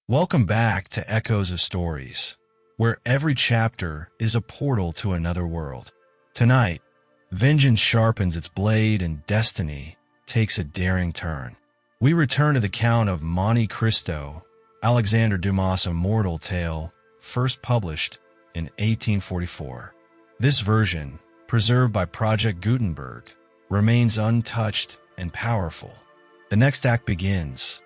Welcome back to Echoes of Stories, where every chapter is a portal to another world. Tonight, vengeance sharpens its blade and destiny takes a daring turn. We return to the Count of Monte Cristo, Alexandre Dumas' immortal tale, first published in 1844. This version, preserved by Project Gutenberg, remains untouched and powerful. The next act begins.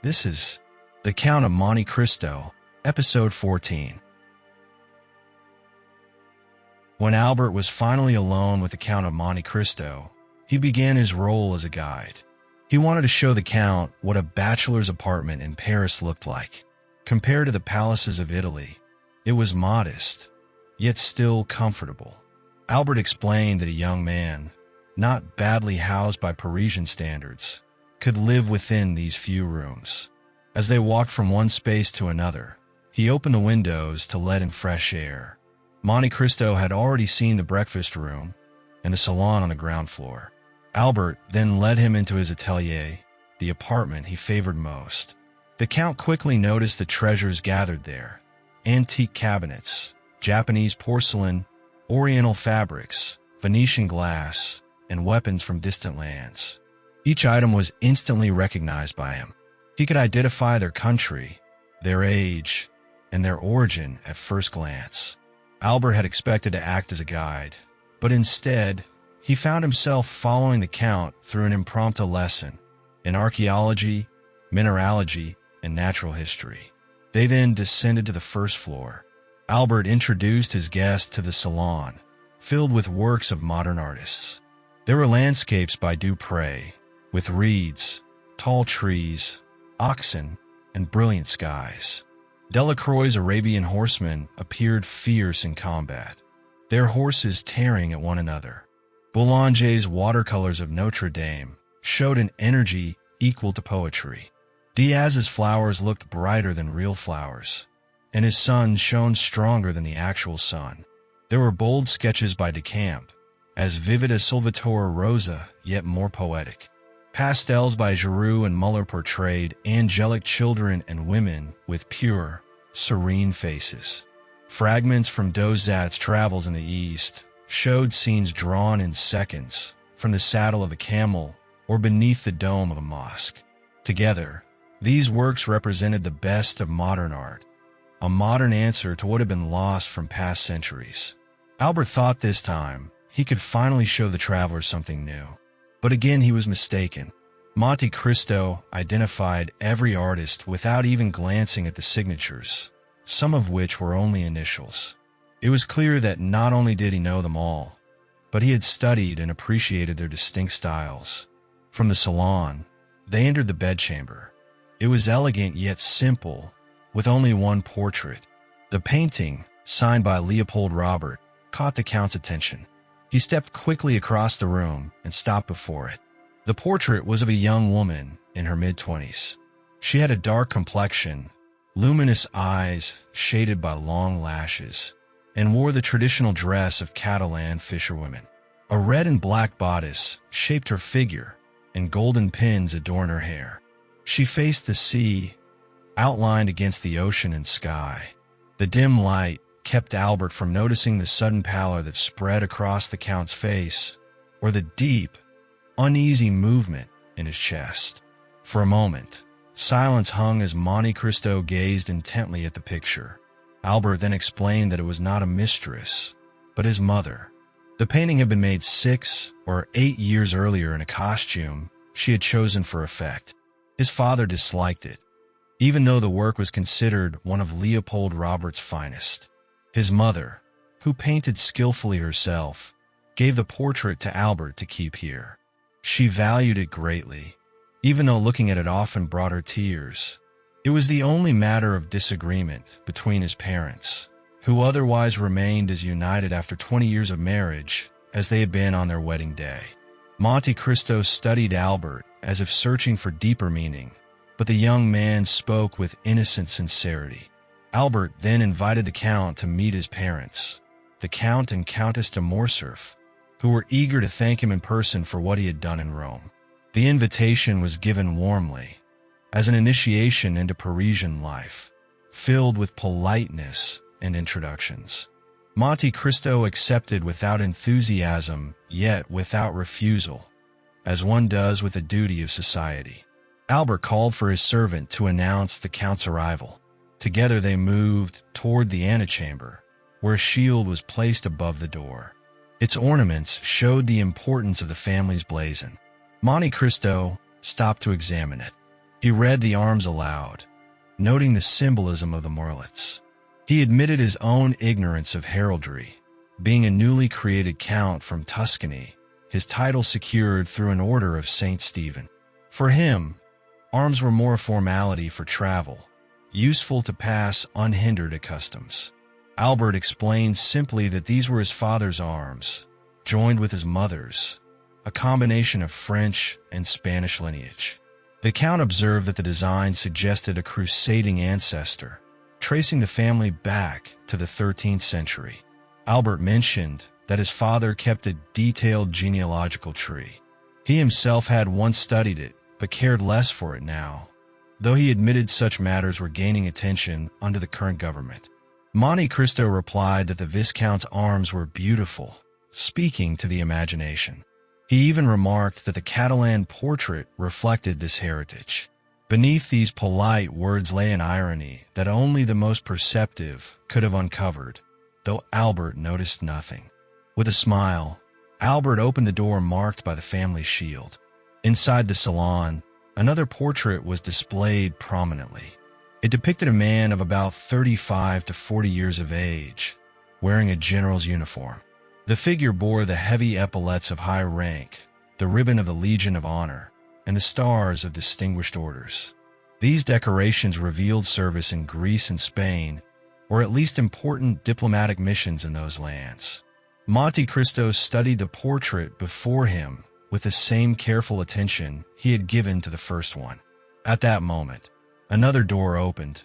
This is The Count of Monte Cristo, Episode 14. When Albert was finally alone with the Count of Monte Cristo, he began his role as a guide. He wanted to show the Count what a bachelor's apartment in Paris looked like. Compared to the palaces of Italy, it was modest, yet still comfortable. Albert explained that a young man, not badly housed by Parisian standards, could live within these few rooms. As they walked from one space to another, he opened the windows to let in fresh air. Monte Cristo had already seen the breakfast room and the salon on the ground floor. Albert then led him into his atelier, the apartment he favored most. The Count quickly noticed the treasures gathered there: antique cabinets, Japanese porcelain, Oriental fabrics, Venetian glass, and weapons from distant lands. Each item was instantly recognized by him. He could identify their country, their age, and their origin at first glance. Albert had expected to act as a guide, but instead, he found himself following the Count through an impromptu lesson in archaeology, mineralogy, and natural history. They then descended to the first floor. Albert introduced his guest to the salon, filled with works of modern artists. There were landscapes by Dupré, with reeds, tall trees, oxen, and brilliant skies. Delacroix's Arabian horsemen appeared fierce in combat, their horses tearing at one another. Boulanger's watercolors of Notre Dame showed an energy equal to poetry. Diaz's flowers looked brighter than real flowers, and his sun shone stronger than the actual sun. There were bold sketches by Decamp, as vivid as Salvatore Rosa, yet more poetic. Pastels by Giroux and Muller portrayed angelic children and women with pure, serene faces. Fragments from Dozat's Travels in the East showed scenes drawn in seconds from the saddle of a camel or beneath the dome of a mosque. Together, these works represented the best of modern art, a modern answer to what had been lost from past centuries. Albert thought this time he could finally show the travelers something new. But again he was mistaken. Monte Cristo identified every artist without even glancing at the signatures, some of which were only initials. It was clear that not only did he know them all, but he had studied and appreciated their distinct styles. From the salon, they entered the bedchamber. It was elegant yet simple, with only one portrait. The painting, signed by Leopold Robert, caught the Count's attention. He stepped quickly across the room and stopped before it. The portrait was of a young woman in her mid-20s. She had a dark complexion, luminous eyes shaded by long lashes, and wore the traditional dress of Catalan fisherwomen. A red and black bodice shaped her figure, and golden pins adorned her hair. She faced the sea, outlined against the ocean and sky. The dim light kept Albert from noticing the sudden pallor that spread across the Count's face, or the deep, uneasy movement in his chest. For a moment, silence hung as Monte Cristo gazed intently at the picture. Albert then explained that it was not a mistress, but his mother. The painting had been made 6 or 8 years earlier in a costume she had chosen for effect. His father disliked it, even though the work was considered one of Leopold Robert's finest. His mother, who painted skillfully herself, gave the portrait to Albert to keep here. She valued it greatly, even though looking at it often brought her tears. It was the only matter of disagreement between his parents, who otherwise remained as united after 20 years of marriage as they had been on their wedding day. Monte Cristo studied Albert as if searching for deeper meaning, but the young man spoke with innocent sincerity. Albert then invited the Count to meet his parents, the Count and Countess de Morcerf, who were eager to thank him in person for what he had done in Rome. The invitation was given warmly, as an initiation into Parisian life, filled with politeness and introductions. Monte Cristo accepted without enthusiasm, yet without refusal, as one does with a duty of society. Albert called for his servant to announce the Count's arrival. Together they moved toward the antechamber, where a shield was placed above the door. Its ornaments showed the importance of the family's blazon. Monte Cristo stopped to examine it. He read the arms aloud, noting the symbolism of the merlets. He admitted his own ignorance of heraldry. Being a newly created count from Tuscany, his title secured through an order of Saint Stephen. For him, arms were more a formality for travel, useful to pass unhindered at customs. Albert explained simply that these were his father's arms, joined with his mother's, a combination of French and Spanish lineage. The Count observed that the design suggested a crusading ancestor, tracing the family back to the 13th century. Albert mentioned that his father kept a detailed genealogical tree. He himself had once studied it, but cared less for it now, though he admitted such matters were gaining attention under the current government. Monte Cristo replied that the Viscount's arms were beautiful, speaking to the imagination. He even remarked that the Catalan portrait reflected this heritage. Beneath these polite words lay an irony that only the most perceptive could have uncovered, though Albert noticed nothing. With a smile, Albert opened the door marked by the family shield. Inside the salon, another portrait was displayed prominently. It depicted a man of about 35 to 40 years of age, wearing a general's uniform. The figure bore the heavy epaulets of high rank, the ribbon of the Legion of Honor, and the stars of distinguished orders. These decorations revealed service in Greece and Spain, or at least important diplomatic missions in those lands. Monte Cristo studied the portrait before him with the same careful attention he had given to the first one. At that moment, another door opened,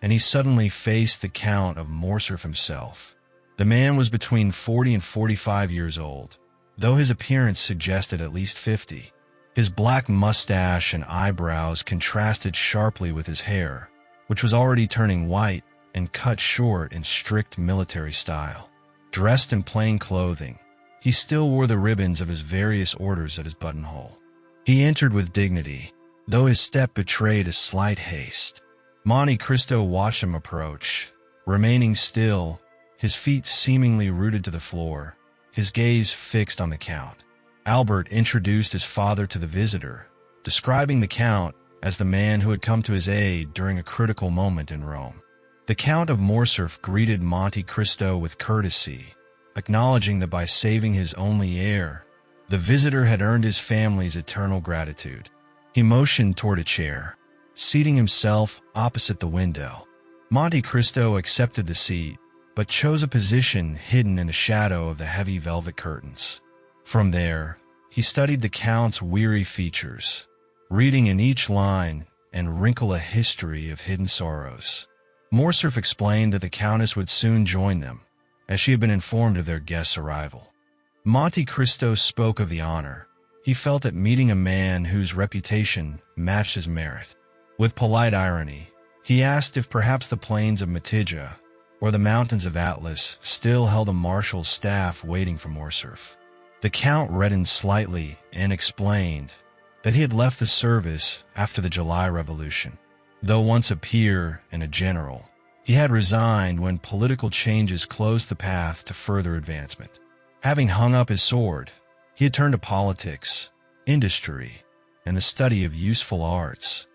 and he suddenly faced the Count of Morcerf himself. The man was between 40 and 45 years old, though his appearance suggested at least 50. His black mustache and eyebrows contrasted sharply with his hair, which was already turning white and cut short in strict military style. Dressed in plain clothing, he still wore the ribbons of his various orders at his buttonhole. He entered with dignity, though his step betrayed a slight haste. Monte Cristo watched him approach, remaining still, his feet seemingly rooted to the floor, his gaze fixed on the Count. Albert introduced his father to the visitor, describing the Count as the man who had come to his aid during a critical moment in Rome. The Count of Morcerf greeted Monte Cristo with courtesy, acknowledging that by saving his only heir, the visitor had earned his family's eternal gratitude. He motioned toward a chair, seating himself opposite the window. Monte Cristo accepted the seat, but chose a position hidden in the shadow of the heavy velvet curtains. From there, he studied the Count's weary features, reading in each line and wrinkle a history of hidden sorrows. Morcerf explained that the Countess would soon join them, as she had been informed of their guest's arrival. Monte Cristo spoke of the honor. He felt at meeting a man whose reputation matched his merit. With polite irony, he asked if perhaps the plains of Mitidja or the mountains of Atlas still held a marshal's staff waiting for Morcerf. The Count reddened slightly and explained that he had left the service after the July Revolution. Though once a peer and a general, he had resigned when political changes closed the path to further advancement. Having hung up his sword, he had turned to politics, industry, and the study of useful arts,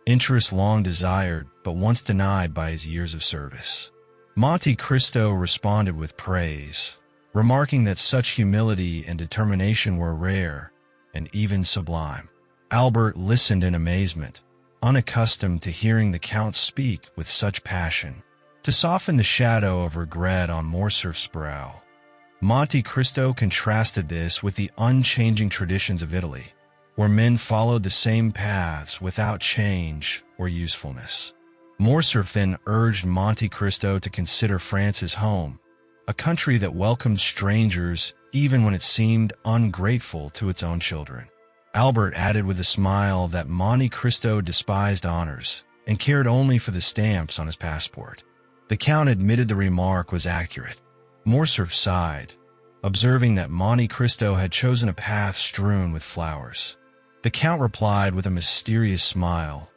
interests long desired but once denied by his years of service. Monte Cristo responded with praise, remarking that such humility and determination were rare and even sublime. Albert listened in amazement, unaccustomed to hearing the Count speak with such passion. To soften the shadow of regret on Morcerf's brow, Monte Cristo contrasted this with the unchanging traditions of Italy, where men followed the same paths without change or usefulness. Morcerf then urged Monte Cristo to consider France his home, a country that welcomed strangers even when it seemed ungrateful to its own children. Albert added with a smile that Monte Cristo despised honors and cared only for the stamps on his passport. The Count admitted the remark was accurate. Morcerf sighed, observing that Monte Cristo had chosen a path strewn with flowers. The Count replied with a mysterious smile,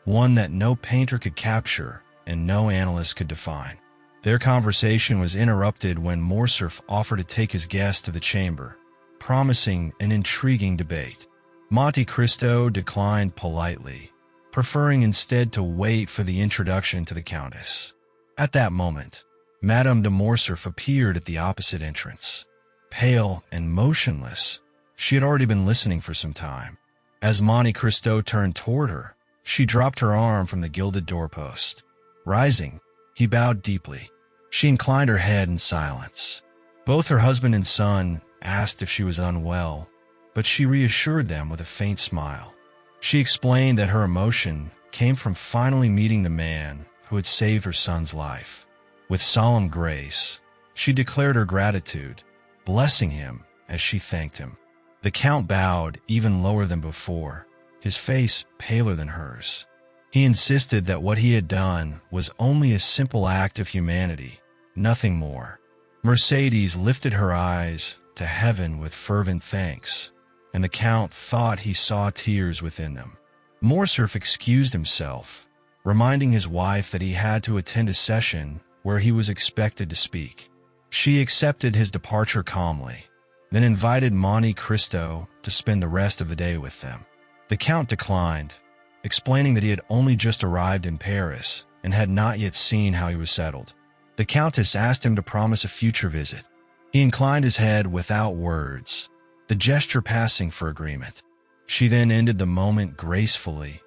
one that no painter could capture and no analyst could define. Their conversation was interrupted when Morcerf offered to take his guest to the chamber, promising an intriguing debate. Monte Cristo declined politely, preferring instead to wait for the introduction to the Countess. At that moment, Madame de Morcerf appeared at the opposite entrance. Pale and motionless, she had already been listening for some time. As Monte Cristo turned toward her, she dropped her arm from the gilded doorpost. Rising, he bowed deeply. She inclined her head in silence. Both her husband and son asked if she was unwell, but she reassured them with a faint smile. She explained that her emotion came from finally meeting the man who had saved her son's life. With solemn grace, she declared her gratitude, blessing him as she thanked him. The Count bowed even lower than before, his face paler than hers. He insisted that what he had done was only a simple act of humanity, nothing more. Mercedes lifted her eyes to heaven with fervent thanks, and the Count thought he saw tears within them. Morcerf excused himself, reminding his wife that he had to attend a session where he was expected to speak. She accepted his departure calmly, then invited Monte Cristo to spend the rest of the day with them. The Count declined, explaining that he had only just arrived in Paris and had not yet seen how he was settled. The Countess asked him to promise a future visit. He inclined his head without words, the gesture passing for agreement. She then ended the moment gracefully,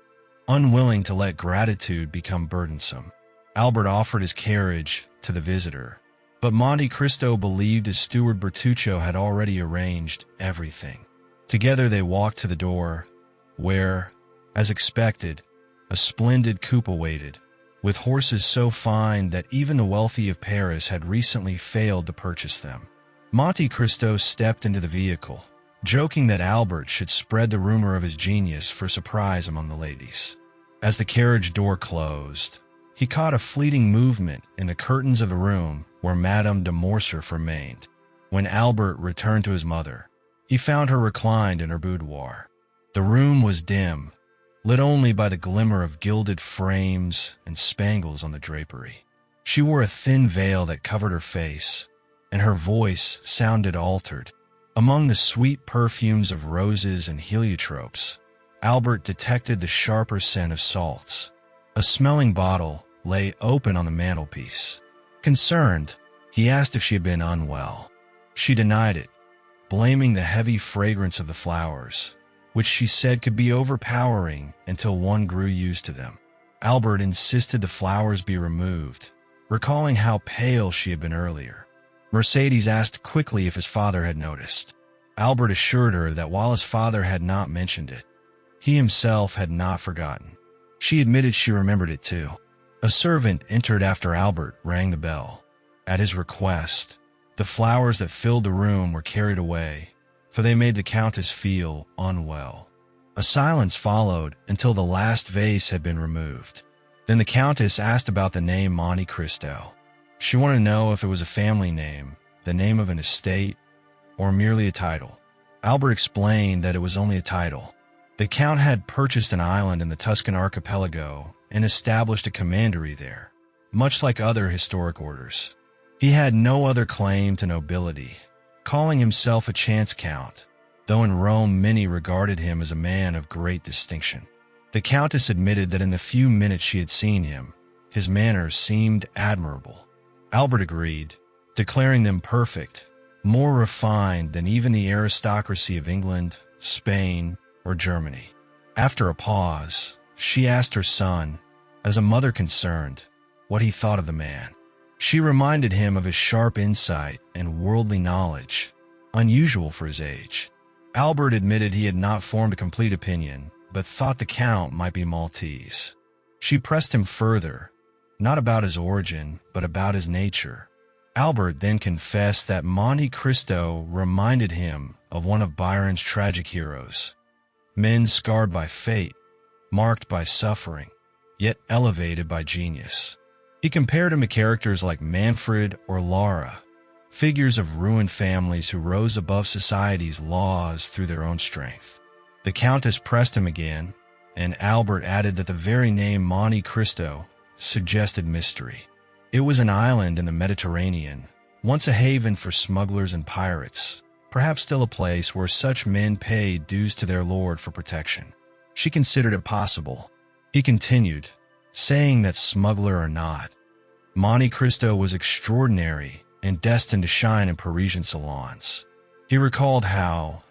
unwilling to let gratitude become burdensome. Albert offered his carriage to the visitor, but Monte Cristo believed his steward Bertuccio had already arranged everything. Together they walked to the door, where, as expected, a splendid coupe awaited, with horses so fine that even the wealthy of Paris had recently failed to purchase them. Monte Cristo stepped into the vehicle, joking that Albert should spread the rumor of his genius for surprise among the ladies. As the carriage door closed, he caught a fleeting movement in the curtains of the room where Madame de Morcerf remained. When Albert returned to his mother, he found her reclined in her boudoir. The room was dim, lit only by the glimmer of gilded frames and spangles on the drapery. She wore a thin veil that covered her face, and her voice sounded altered. Among the sweet perfumes of roses and heliotropes, Albert detected the sharper scent of salts. A smelling bottle lay open on the mantelpiece. Concerned, he asked if she had been unwell. She denied it, blaming the heavy fragrance of the flowers, which she said could be overpowering until one grew used to them. Albert insisted the flowers be removed, recalling how pale she had been earlier. Mercedes asked quickly if his father had noticed. Albert assured her that while his father had not mentioned it, he himself had not forgotten. She admitted she remembered it too. A servant entered after Albert rang the bell. At his request, the flowers that filled the room were carried away, for they made the Countess feel unwell. A silence followed until the last vase had been removed. Then the Countess asked about the name Monte Cristo. She wanted to know if it was a family name, the name of an estate, or merely a title. Albert explained that it was only a title. The Count had purchased an island in the Tuscan archipelago and established a commandery there, much like other historic orders. He had no other claim to nobility, calling himself a chance count, though in Rome many regarded him as a man of great distinction. The Countess admitted that in the few minutes she had seen him, his manners seemed admirable. Albert agreed, declaring them perfect, more refined than even the aristocracy of England, Spain, or Germany. After a pause, she asked her son, as a mother concerned, what he thought of the man. She reminded him of his sharp insight and worldly knowledge, unusual for his age. Albert admitted he had not formed a complete opinion, but thought the Count might be Maltese. She pressed him further, not about his origin, but about his nature. Albert then confessed that Monte Cristo reminded him of one of Byron's tragic heroes, men scarred by fate, marked by suffering, yet elevated by genius. He compared him to characters like Manfred or Lara, figures of ruined families who rose above society's laws through their own strength. The Countess pressed him again, and Albert added that the very name Monte Cristo suggested mystery. It was an island in the Mediterranean, once a haven for smugglers and pirates, perhaps still a place where such men paid dues to their lord for protection. She considered it possible. He continued, saying that smuggler or not, Monte Cristo was extraordinary and destined to shine in Parisian salons. He recalled how,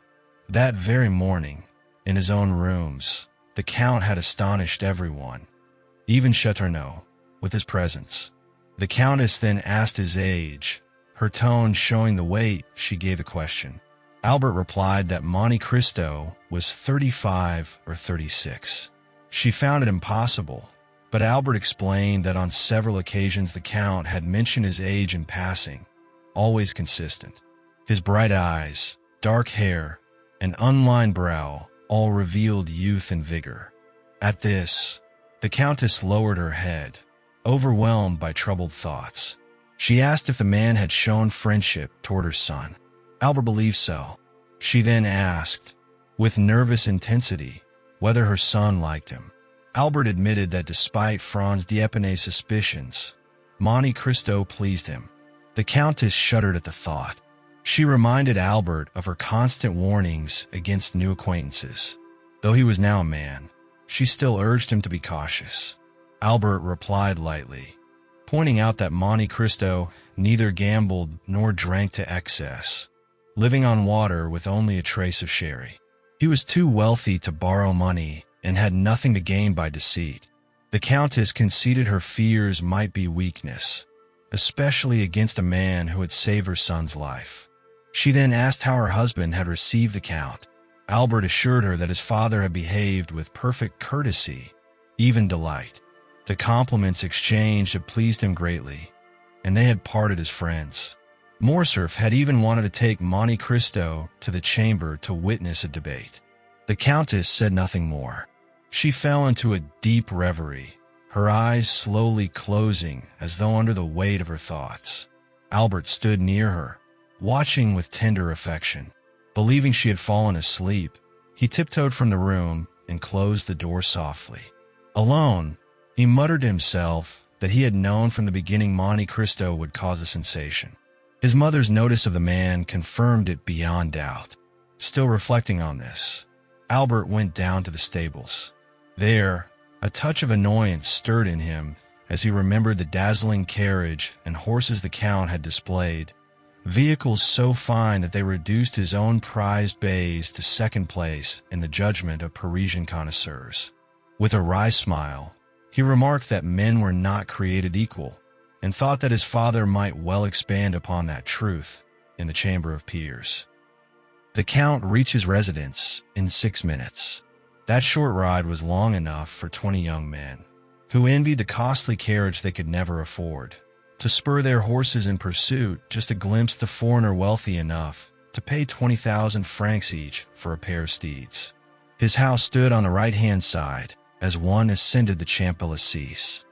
that very morning, in his own rooms, the Count had astonished everyone, even Château, with his presence. The Countess then asked his age, her tone showing the weight she gave the question. Albert replied that Monte Cristo was 35 or 36. She found it impossible, but Albert explained that on several occasions the Count had mentioned his age in passing, always consistent. His bright eyes, dark hair, and unlined brow all revealed youth and vigor. At this, the Countess lowered her head, overwhelmed by troubled thoughts. She asked if the man had shown friendship toward her son. Albert believed so. She then asked, with nervous intensity, whether her son liked him. Albert admitted that despite Franz d'Épinay's suspicions, Monte Cristo pleased him. The Countess shuddered at the thought. She reminded Albert of her constant warnings against new acquaintances. Though he was now a man, she still urged him to be cautious. Albert replied lightly, pointing out that Monte Cristo neither gambled nor drank to excess, living on water with only a trace of sherry. He was too wealthy to borrow money and had nothing to gain by deceit. The Countess conceded her fears might be weakness, especially against a man who had saved her son's life. She then asked how her husband had received the Count. Albert assured her that his father had behaved with perfect courtesy, even delight. The compliments exchanged had pleased him greatly, and they had parted as friends. Morcerf had even wanted to take Monte Cristo to the chamber to witness a debate. The Countess said nothing more. She fell into a deep reverie, her eyes slowly closing as though under the weight of her thoughts. Albert stood near her, watching with tender affection. Believing she had fallen asleep, he tiptoed from the room and closed the door softly. Alone, he muttered to himself that he had known from the beginning Monte Cristo would cause a sensation. His mother's notice of the man confirmed it beyond doubt. Still reflecting on this, Albert went down to the stables. There, a touch of annoyance stirred in him as he remembered the dazzling carriage and horses the Count had displayed, vehicles so fine that they reduced his own prized bays to second place in the judgment of Parisian connoisseurs. With a wry smile, he remarked that men were not created equal, and thought that his father might well expand upon that truth in the Chamber of Peers. The Count reached his residence in 6 minutes. That short ride was long enough for 20 young men, who envied the costly carriage they could never afford, to spur their horses in pursuit just to glimpse the foreigner wealthy enough to pay 20,000 francs each for a pair of steeds. His house stood on the right-hand side as one ascended the Champs-Élysées.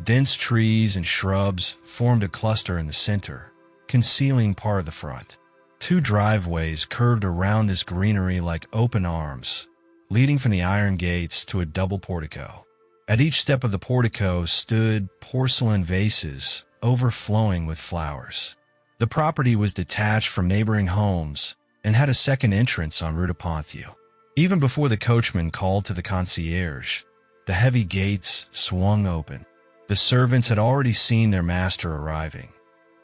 Dense trees and shrubs formed a cluster in the center, concealing part of the front. 2 driveways curved around this greenery like open arms, leading from the iron gates to a double portico. At each step of the portico stood porcelain vases overflowing with flowers. The property was detached from neighboring homes and had a second entrance on Rue de Ponthieu. Even before the coachman called to the concierge, the heavy gates swung open. The servants had already seen their master arriving,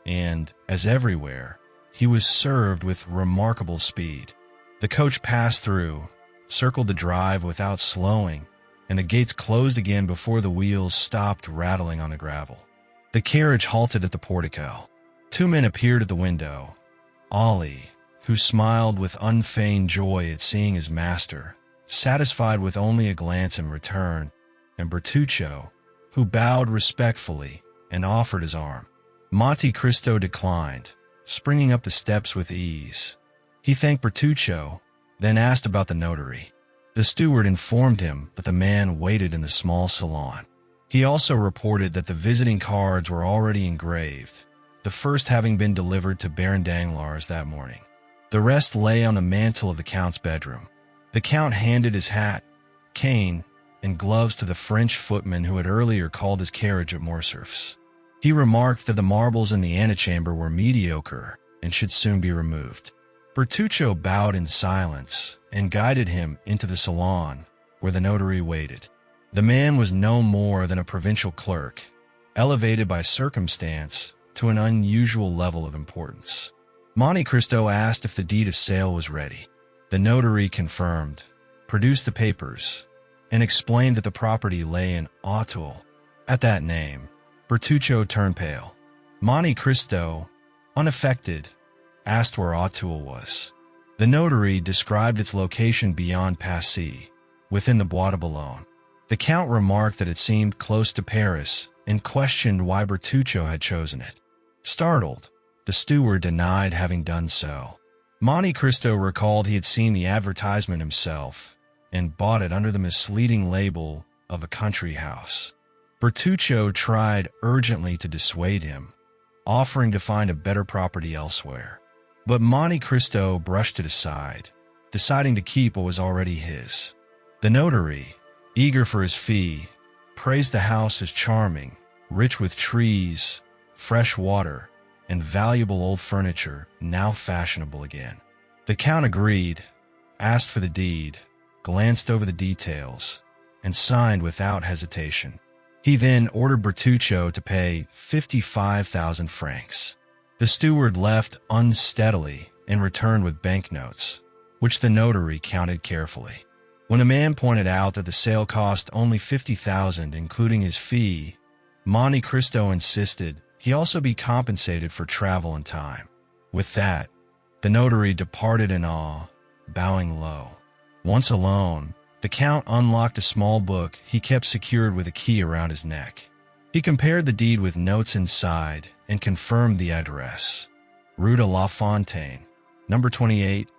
and, as everywhere, he was served with remarkable speed. The coach passed through, circled the drive without slowing, and the gates closed again before the wheels stopped rattling on the gravel. The carriage halted at the portico. 2 men appeared at the window. Ollie, who smiled with unfeigned joy at seeing his master, satisfied with only a glance in return, and Bertuccio, who bowed respectfully and offered his arm. Monte Cristo declined, springing up the steps with ease. He thanked Bertuccio, then asked about the notary. The steward informed him that the man waited in the small salon. He also reported that the visiting cards were already engraved, the first having been delivered to Baron Danglars that morning. The rest lay on the mantel of the Count's bedroom. The Count handed his hat, cane, and gloves to the French footman who had earlier called his carriage at Morcerf's. He remarked that the marbles in the antechamber were mediocre and should soon be removed. Bertuccio bowed in silence and guided him into the salon, where the notary waited. The man was no more than a provincial clerk, elevated by circumstance to an unusual level of importance. Monte Cristo asked if the deed of sale was ready. The notary confirmed, produced the papers, and explained that the property lay in Auteuil. At that name, Bertuccio turned pale. Monte Cristo, unaffected, asked where Auteuil was. The notary described its location beyond Passy, within the Bois de Boulogne. The Count remarked that it seemed close to Paris and questioned why Bertuccio had chosen it. Startled, the steward denied having done so. Monte Cristo recalled he had seen the advertisement himself and bought it under the misleading label of a country house. Bertuccio tried urgently to dissuade him, offering to find a better property elsewhere. But Monte Cristo brushed it aside, deciding to keep what was already his. The notary, eager for his fee, praised the house as charming, rich with trees, fresh water, and valuable old furniture, now fashionable again. The Count agreed, asked for the deed, glanced over the details, and signed without hesitation. He then ordered Bertuccio to pay 55,000 francs. The steward left unsteadily and returned with banknotes, which the notary counted carefully. When a man pointed out that the sale cost only 50,000, including his fee, Monte Cristo insisted he also be compensated for travel and time. With that, the notary departed in awe, bowing low. Once alone, the Count unlocked a small book he kept secured with a key around his neck. He compared the deed with notes inside and confirmed the address. Rue de la Fontaine, number 28,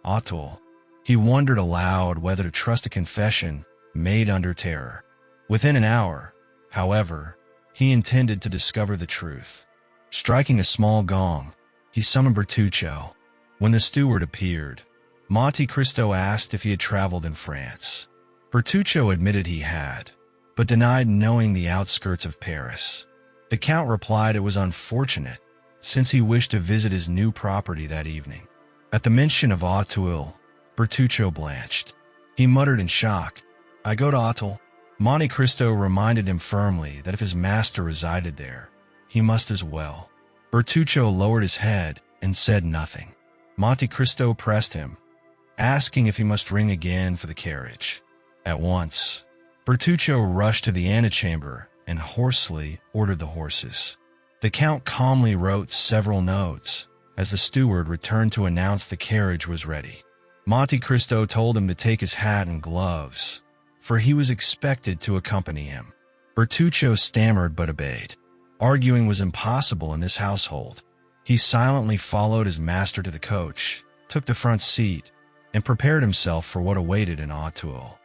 Auteuil. He wondered aloud whether to trust a confession made under terror. Within an hour, however, he intended to discover the truth. Striking a small gong, he summoned Bertuccio. When the steward appeared, Monte Cristo asked if he had traveled in France. Bertuccio admitted he had, but denied knowing the outskirts of Paris. The Count replied it was unfortunate, since he wished to visit his new property that evening. At the mention of Auteuil, Bertuccio blanched. He muttered in shock, "I go to Auteuil." Monte Cristo reminded him firmly that if his master resided there, he must as well. Bertuccio lowered his head and said nothing. Monte Cristo pressed him, asking if he must ring again for the carriage. At once, Bertuccio rushed to the antechamber and hoarsely ordered the horses. The Count calmly wrote several notes as the steward returned to announce the carriage was ready. Monte Cristo told him to take his hat and gloves, for he was expected to accompany him. Bertuccio stammered but obeyed. Arguing was impossible in this household. He silently followed his master to the coach, took the front seat, and prepared himself for what awaited in Auteuil.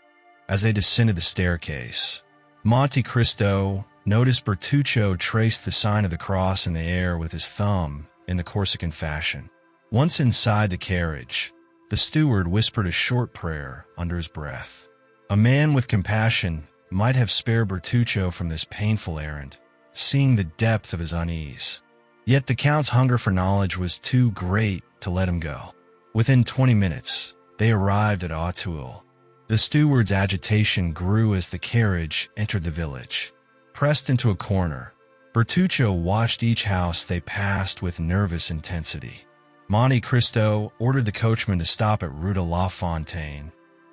As they descended the staircase, Monte Cristo noticed Bertuccio trace the sign of the cross in the air with his thumb in the Corsican fashion. Once inside the carriage, the steward whispered a short prayer under his breath. A man with compassion might have spared Bertuccio from this painful errand, seeing the depth of his unease. Yet the Count's hunger for knowledge was too great to let him go. Within 20 minutes, they arrived at Auteuil. The steward's agitation grew as the carriage entered the village. Pressed into a corner, Bertuccio watched each house they passed with nervous intensity. Monte Cristo ordered the coachman to stop at Rue de la Fontaine,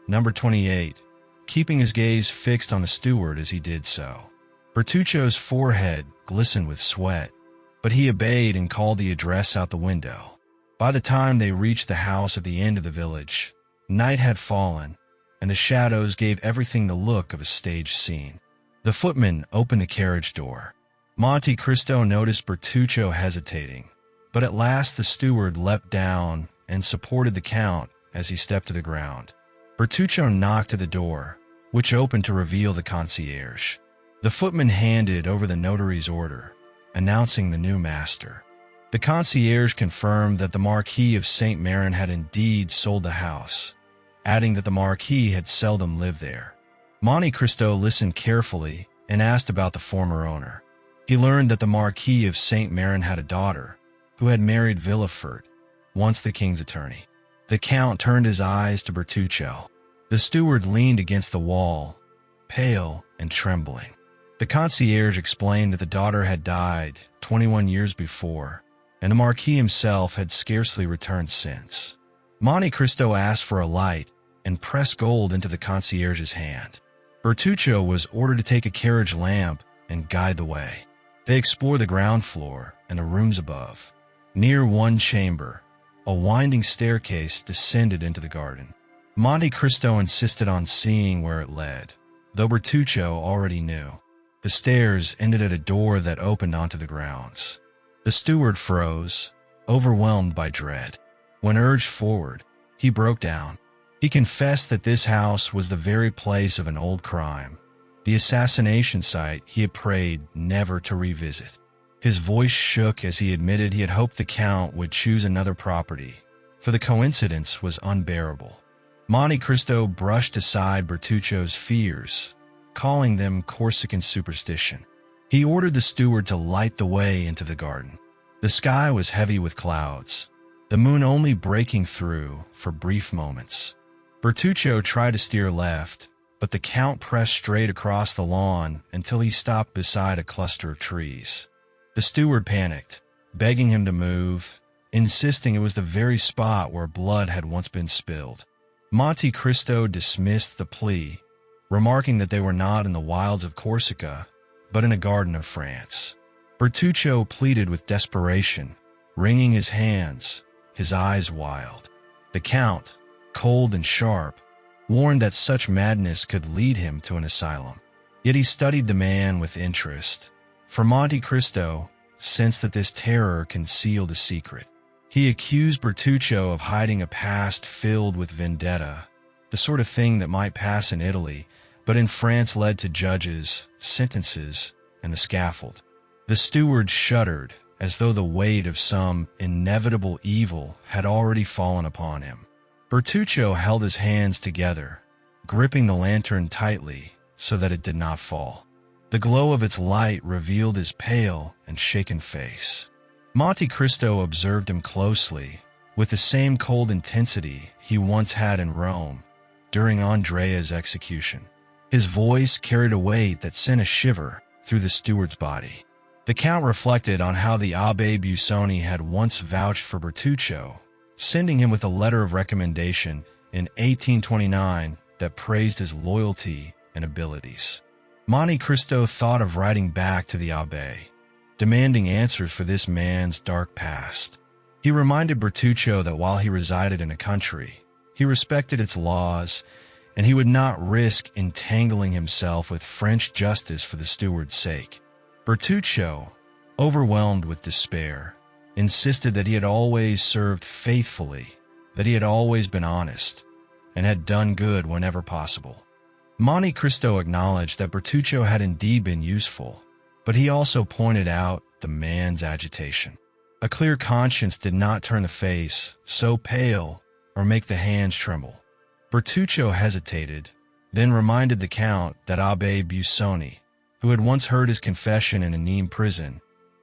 number 28, keeping his gaze fixed on the steward as he did so. Bertuccio's forehead glistened with sweat, but he obeyed and called the address out the window. By the time they reached the house at the end of the village, night had fallen, and the shadows gave everything the look of a staged scene. The footman opened the carriage door. Monte Cristo noticed Bertuccio hesitating, but at last the steward leapt down and supported the Count as he stepped to the ground. Bertuccio knocked at the door, which opened to reveal the concierge. The footman handed over the notary's order, announcing the new master. The concierge confirmed that the Marquis of Saint Méran had indeed sold the house, adding that the Marquis had seldom lived there. Monte Cristo listened carefully and asked about the former owner. He learned that the Marquis of Saint Méran had a daughter, who had married Villefort, once the king's attorney. The count turned his eyes to Bertuccio. The steward leaned against the wall, pale and trembling. The concierge explained that the daughter had died 21 years before, and the Marquis himself had scarcely returned since. Monte Cristo asked for a light and pressed gold into the concierge's hand. Bertuccio was ordered to take a carriage lamp and guide the way. They explored the ground floor and the rooms above. Near one chamber, a winding staircase descended into the garden. Monte Cristo insisted on seeing where it led, though Bertuccio already knew. The stairs ended at a door that opened onto the grounds. The steward froze, overwhelmed by dread. When urged forward, he broke down. He confessed that this house was the very place of an old crime, the assassination site he had prayed never to revisit. His voice shook as he admitted he had hoped the Count would choose another property, for the coincidence was unbearable. Monte Cristo brushed aside Bertuccio's fears, calling them Corsican superstition. He ordered the steward to light the way into the garden. The sky was heavy with clouds, the moon only breaking through for brief moments. Bertuccio tried to steer left, but the Count pressed straight across the lawn until he stopped beside a cluster of trees. The steward panicked, begging him to move, insisting it was the very spot where blood had once been spilled. Monte Cristo dismissed the plea, remarking that they were not in the wilds of Corsica, but in a garden of France. Bertuccio pleaded with desperation, wringing his hands, his eyes wild. The Count, cold and sharp, warned that such madness could lead him to an asylum. Yet he studied the man with interest, for Monte Cristo sensed that this terror concealed a secret. He accused Bertuccio of hiding a past filled with vendetta, the sort of thing that might pass in Italy, but in France led to judges, sentences, and the scaffold. The steward shuddered as though the weight of some inevitable evil had already fallen upon him. Bertuccio held his hands together, gripping the lantern tightly so that it did not fall. The glow of its light revealed his pale and shaken face. Monte Cristo observed him closely, with the same cold intensity he once had in Rome during Andrea's execution. His voice carried a weight that sent a shiver through the steward's body. The Count reflected on how the Abbé Busoni had once vouched for Bertuccio, sending him with a letter of recommendation in 1829 that praised his loyalty and abilities. Monte Cristo thought of writing back to the Abbé, demanding answers for this man's dark past. He reminded Bertuccio that while he resided in a country, he respected its laws, and he would not risk entangling himself with French justice for the steward's sake. Bertuccio, overwhelmed with despair, insisted that he had always served faithfully, that he had always been honest, and had done good whenever possible. Monte Cristo acknowledged that Bertuccio had indeed been useful, but he also pointed out the man's agitation. A clear conscience did not turn the face so pale or make the hands tremble. Bertuccio hesitated, then reminded the Count that Abbé Busoni, who had once heard his confession in a Nîmes prison,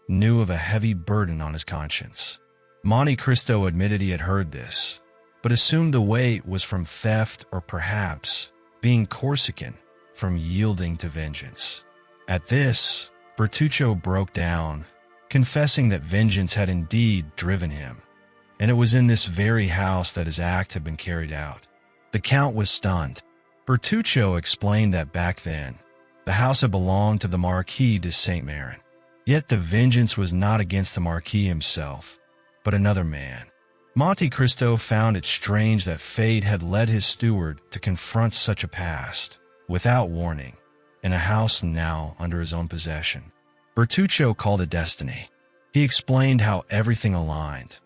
knew of a heavy burden on his conscience. Monte Cristo admitted he had heard this, but assumed the weight was from theft or perhaps, being Corsican, from yielding to vengeance. At this, Bertuccio broke down, confessing that vengeance had indeed driven him, and it was in this very house that his act had been carried out. The Count was stunned. Bertuccio explained that back then, the house had belonged to the Marquis de Saint Méran. Yet the vengeance was not against the Marquis himself, but another man. Monte Cristo found it strange that fate had led his steward to confront such a past, without warning, in a house now under his own possession. Bertuccio called it destiny. He explained how everything aligned.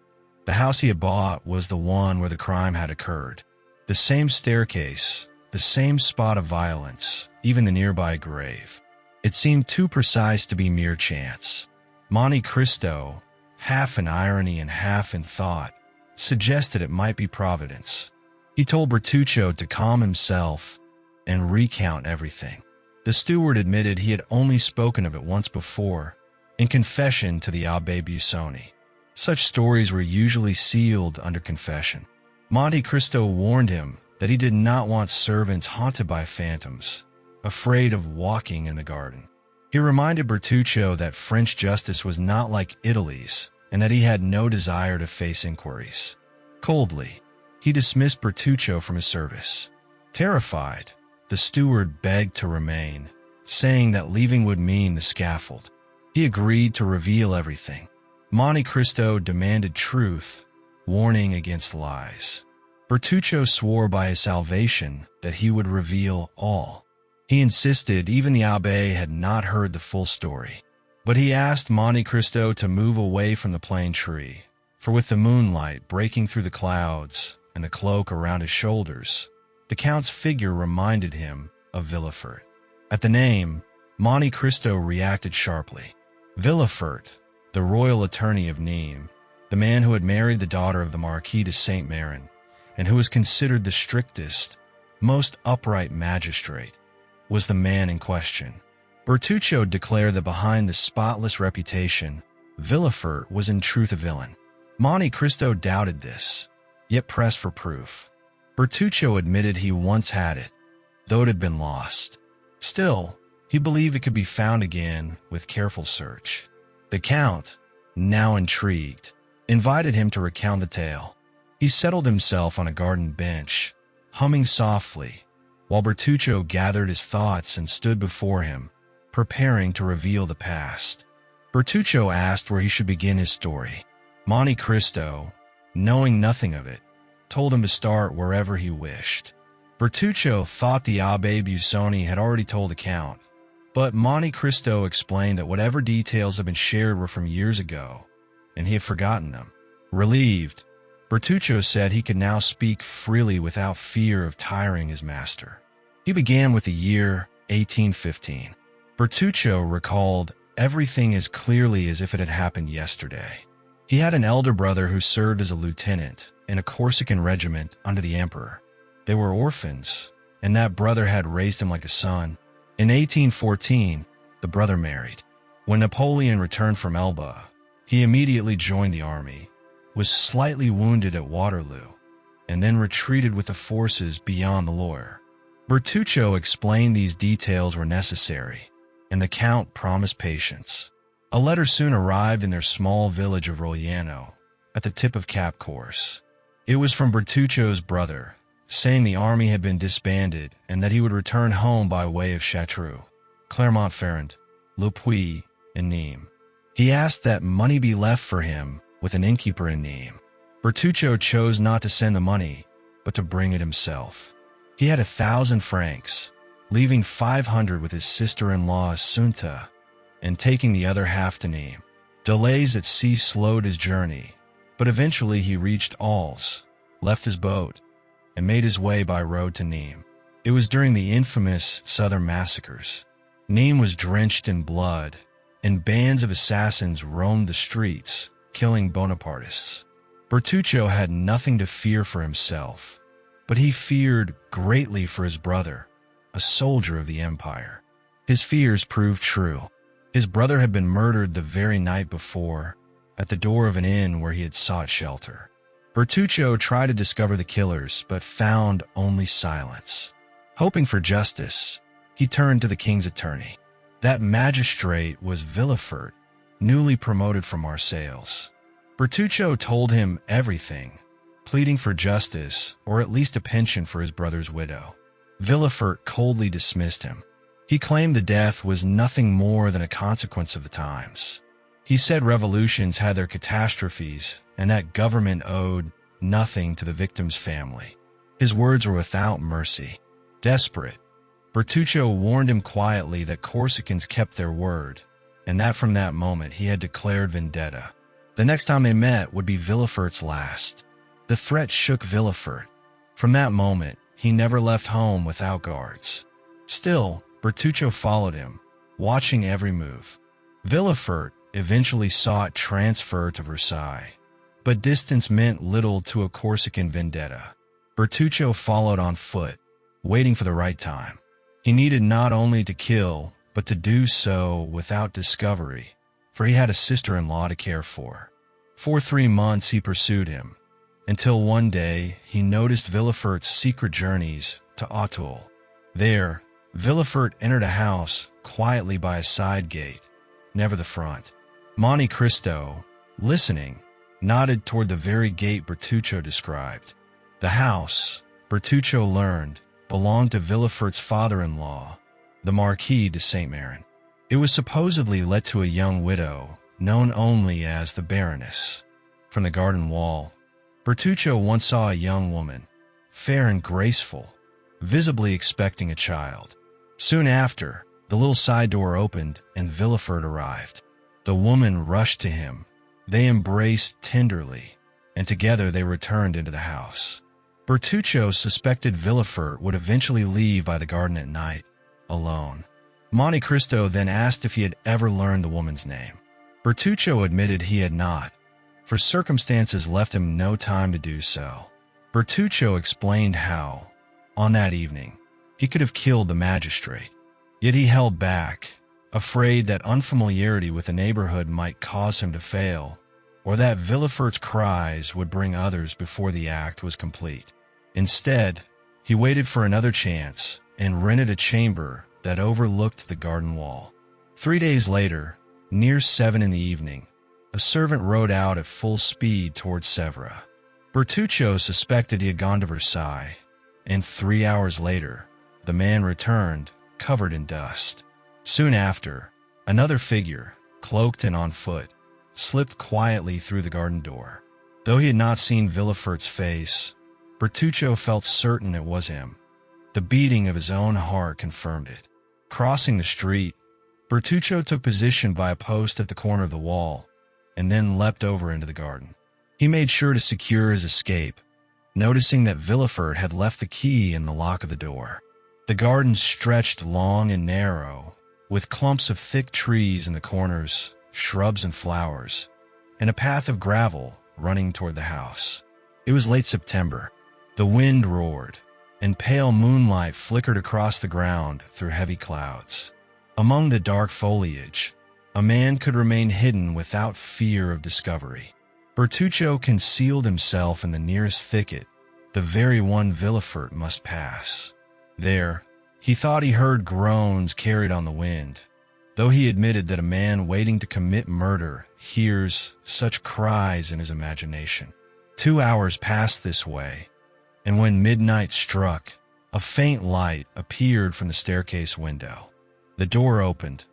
The house he had bought was the one where the crime had occurred. The same staircase, the same spot of violence, even the nearby grave. It seemed too precise to be mere chance. Monte Cristo, half in irony and half in thought, suggested it might be providence. He told Bertuccio to calm himself and recount everything. The steward admitted he had only spoken of it once before, in confession to the Abbé Busoni. Such stories were usually sealed under confession. Monte Cristo warned him that he did not want servants haunted by phantoms, afraid of walking in the garden. He reminded Bertuccio that French justice was not like Italy's, and that he had no desire to face inquiries. Coldly, he dismissed Bertuccio from his service. Terrified, the steward begged to remain, saying that leaving would mean the scaffold. He agreed to reveal everything. Monte Cristo demanded truth, warning against lies. Bertuccio swore by his salvation that he would reveal all. He insisted even the abbé had not heard the full story. But he asked Monte Cristo to move away from the plane tree, for with the moonlight breaking through the clouds and the cloak around his shoulders, the Count's figure reminded him of Villefort. At the name, Monte Cristo reacted sharply. Villefort, the royal attorney of Nîmes, the man who had married the daughter of the Marquis de Saint-Méran, and who was considered the strictest, most upright magistrate, was the man in question. Bertuccio declared that behind the spotless reputation, Villefort was in truth a villain. Monte Cristo doubted this, yet pressed for proof. Bertuccio admitted he once had it, though it had been lost. Still, he believed it could be found again with careful search. The Count, now intrigued, invited him to recount the tale. He settled himself on a garden bench, humming softly, while Bertuccio gathered his thoughts and stood before him, preparing to reveal the past. Bertuccio asked where he should begin his story. Monte Cristo, knowing nothing of it, told him to start wherever he wished. Bertuccio thought the Abbé Busoni had already told the Count, but Monte Cristo explained that whatever details had been shared were from years ago, and he had forgotten them. Relieved, Bertuccio said he could now speak freely without fear of tiring his master. He began with the year 1815. Bertuccio recalled everything as clearly as if it had happened yesterday. He had an elder brother who served as a lieutenant in a Corsican regiment under the emperor. They were orphans, and that brother had raised him like a son. In 1814, the brother married. When Napoleon returned from Elba, he immediately joined the army, was slightly wounded at Waterloo, and then retreated with the forces beyond the Loire. Bertuccio explained these details were necessary, and the Count promised patience. A letter soon arrived in their small village of Rogliano, at the tip of Cap Corse. It was from Bertuccio's brother, saying the army had been disbanded and that he would return home by way of Château, Clermont-Ferrand, Le Puy, and Nîmes. He asked that money be left for him with an innkeeper in Nîmes. Bertuccio chose not to send the money, but to bring it himself. He had 1,000 francs, leaving 500 with his sister-in-law Assunta, and taking the other half to Nîmes. Delays at sea slowed his journey, but eventually he reached Alès, left his boat, and made his way by road to Nîmes. It was during the infamous Southern massacres. Nîmes was drenched in blood, and bands of assassins roamed the streets, killing Bonapartists. Bertuccio had nothing to fear for himself, but he feared greatly for his brother, a soldier of the empire. His fears proved true. His brother had been murdered the very night before, at the door of an inn where he had sought shelter. Bertuccio tried to discover the killers, but found only silence. Hoping for justice, he turned to the king's attorney. That magistrate was Villefort, newly promoted from Marseilles. Bertuccio told him everything, pleading for justice or at least a pension for his brother's widow. Villefort coldly dismissed him. He claimed the death was nothing more than a consequence of the times. He said revolutions had their catastrophes and that government owed nothing to the victim's family. His words were without mercy. Desperate, Bertuccio warned him quietly that Corsicans kept their word, and that from that moment he had declared vendetta. The next time they met would be Villefort's last. The threat shook Villefort. From that moment, he never left home without guards. Still, Bertuccio followed him, watching every move. Villefort eventually sought transfer to Versailles, but distance meant little to a Corsican vendetta. Bertuccio followed on foot, waiting for the right time. He needed not only to kill, but to do so without discovery, for he had a sister-in-law to care for. For 3 months he pursued him, until one day he noticed Villefort's secret journeys to Auteuil. There, Villefort entered a house quietly by a side gate, never the front. Monte Cristo, listening, nodded toward the very gate Bertuccio described. The house, Bertuccio learned, belonged to Villefort's father-in-law, the Marquis de Saint-Méran. It was supposedly let to a young widow, known only as the Baroness. From the garden wall, Bertuccio once saw a young woman, fair and graceful, visibly expecting a child. Soon after, the little side door opened and Villefort arrived. The woman rushed to him. They embraced tenderly, and together they returned into the house. Bertuccio suspected Villefort would eventually leave by the garden at night, alone. Monte Cristo then asked if he had ever learned the woman's name. Bertuccio admitted he had not, for circumstances left him no time to do so. Bertuccio explained how, on that evening, he could have killed the magistrate. Yet he held back, afraid that unfamiliarity with the neighborhood might cause him to fail, or that Villefort's cries would bring others before the act was complete. Instead, he waited for another chance and rented a chamber that overlooked the garden wall. 3 days later, near 7 in the evening, a servant rode out at full speed towards Sèvres. Bertuccio suspected he had gone to Versailles, and 3 hours later, the man returned, covered in dust. Soon after, another figure, cloaked and on foot, slipped quietly through the garden door. Though he had not seen Villefort's face, Bertuccio felt certain it was him. The beating of his own heart confirmed it. Crossing the street, Bertuccio took position by a post at the corner of the wall, and then leapt over into the garden. He made sure to secure his escape, noticing that Villefort had left the key in the lock of the door. The garden stretched long and narrow, with clumps of thick trees in the corners, shrubs and flowers, and a path of gravel running toward the house. It was late September. The wind roared, and pale moonlight flickered across the ground through heavy clouds. Among the dark foliage, a man could remain hidden without fear of discovery. Bertuccio concealed himself in the nearest thicket, the very one Villefort must pass. There, he thought he heard groans carried on the wind, though he admitted that a man waiting to commit murder hears such cries in his imagination. 2 hours passed this way, and when midnight struck, a faint light appeared from the staircase window. The door opened,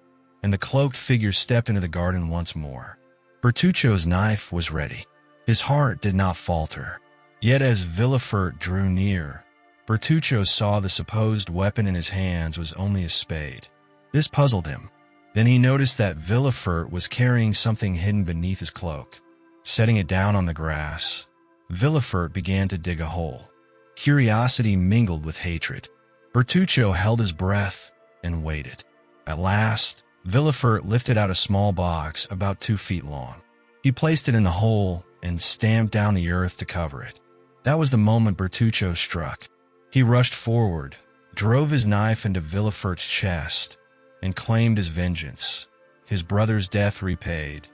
and the cloaked figure stepped into the garden once more. Bertuccio's knife was ready. His heart did not falter. Yet as Villefort drew near, Bertuccio saw the supposed weapon in his hands was only a spade. This puzzled him. Then he noticed that Villefort was carrying something hidden beneath his cloak. Setting it down on the grass, Villefort began to dig a hole. Curiosity mingled with hatred. Bertuccio held his breath and waited. At last, Villefort lifted out a small box about 2 feet long. He placed it in the hole and stamped down the earth to cover it. That was the moment Bertuccio struck. He rushed forward, drove his knife into Villefort's chest, and claimed his vengeance, his brother's death repaid,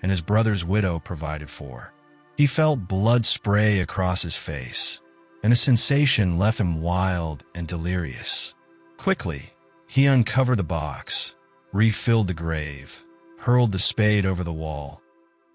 and his brother's widow provided for. He felt blood spray across his face, and a sensation left him wild and delirious. Quickly, he uncovered the box, refilled the grave, hurled the spade over the wall,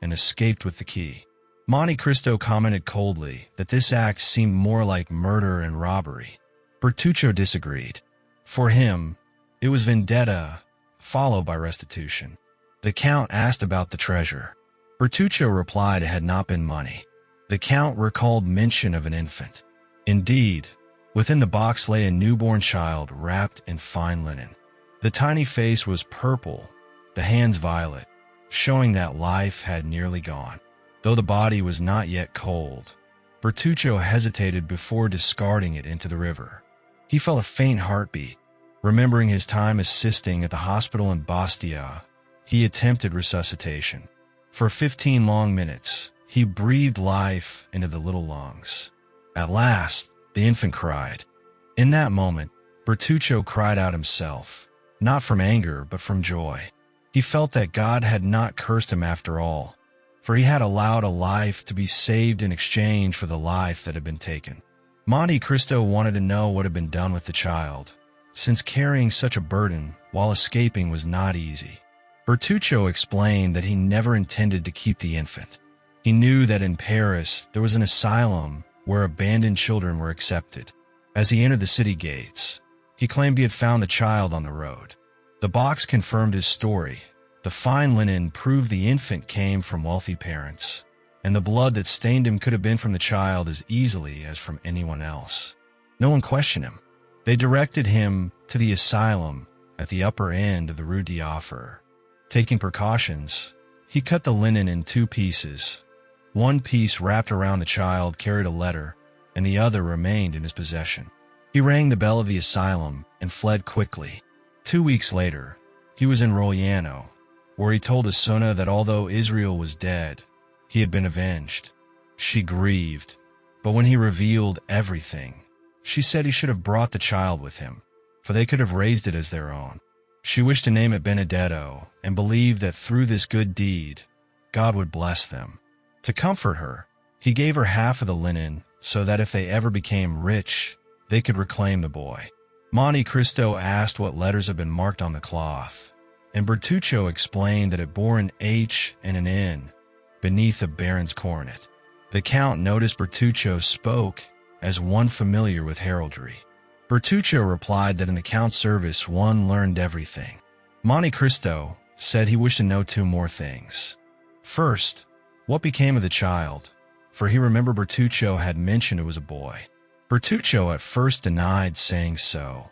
and escaped with the key. Monte Cristo commented coldly that this act seemed more like murder and robbery. Bertuccio disagreed. For him, it was vendetta, followed by restitution. The Count asked about the treasure. Bertuccio replied it had not been money. The Count recalled mention of an infant. Indeed, within the box lay a newborn child wrapped in fine linen. The tiny face was purple, the hands violet, showing that life had nearly gone. Though the body was not yet cold, Bertuccio hesitated before discarding it into the river. He felt a faint heartbeat. Remembering his time assisting at the hospital in Bastia, he attempted resuscitation. For 15 long minutes, he breathed life into the little lungs. At last, the infant cried. In that moment, Bertuccio cried out himself, not from anger but from joy. He felt that God had not cursed him after all, for he had allowed a life to be saved in exchange for the life that had been taken. Monte Cristo wanted to know what had been done with the child, since carrying such a burden while escaping was not easy. Bertuccio explained that he never intended to keep the infant. He knew that in Paris there was an asylum where abandoned children were accepted. As he entered the city gates, he claimed he had found the child on the road. The box confirmed his story. The fine linen proved the infant came from wealthy parents, and the blood that stained him could have been from the child as easily as from anyone else. No one questioned him. They directed him to the asylum at the upper end of the Rue d'Afrique. Taking precautions, he cut the linen in 2 pieces. One piece wrapped around the child carried a letter, and the other remained in his possession. He rang the bell of the asylum and fled quickly. 2 weeks later, he was in Rogliano, where he told Assunta that although Israel was dead, he had been avenged. She grieved, but when he revealed everything, she said he should have brought the child with him, for they could have raised it as their own. She wished to name it Benedetto and believed that through this good deed, God would bless them. To comfort her, he gave her half of the linen so that if they ever became rich, they could reclaim the boy. Monte Cristo asked what letters had been marked on the cloth, and Bertuccio explained that it bore an H and an N beneath the baron's coronet. The count noticed Bertuccio spoke as one familiar with heraldry. Bertuccio replied that in the count's service one learned everything. Monte Cristo said he wished to know 2 more things. First, what became of the child, for he remembered Bertuccio had mentioned it was a boy. Bertuccio at first denied saying so,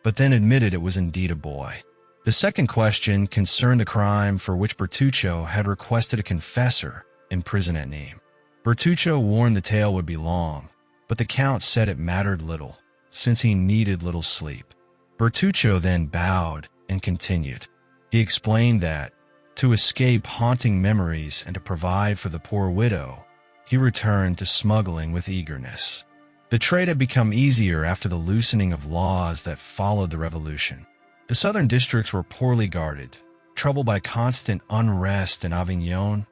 but then admitted it was indeed a boy. The second question concerned the crime for which Bertuccio had requested a confessor in prison at Nîmes. Bertuccio warned the tale would be long, but the count said it mattered little, since he needed little sleep. Bertuccio then bowed and continued. He explained that, to escape haunting memories and to provide for the poor widow, he returned to smuggling with eagerness. The trade had become easier after the loosening of laws that followed the revolution. The southern districts were poorly guarded, troubled by constant unrest in Avignon,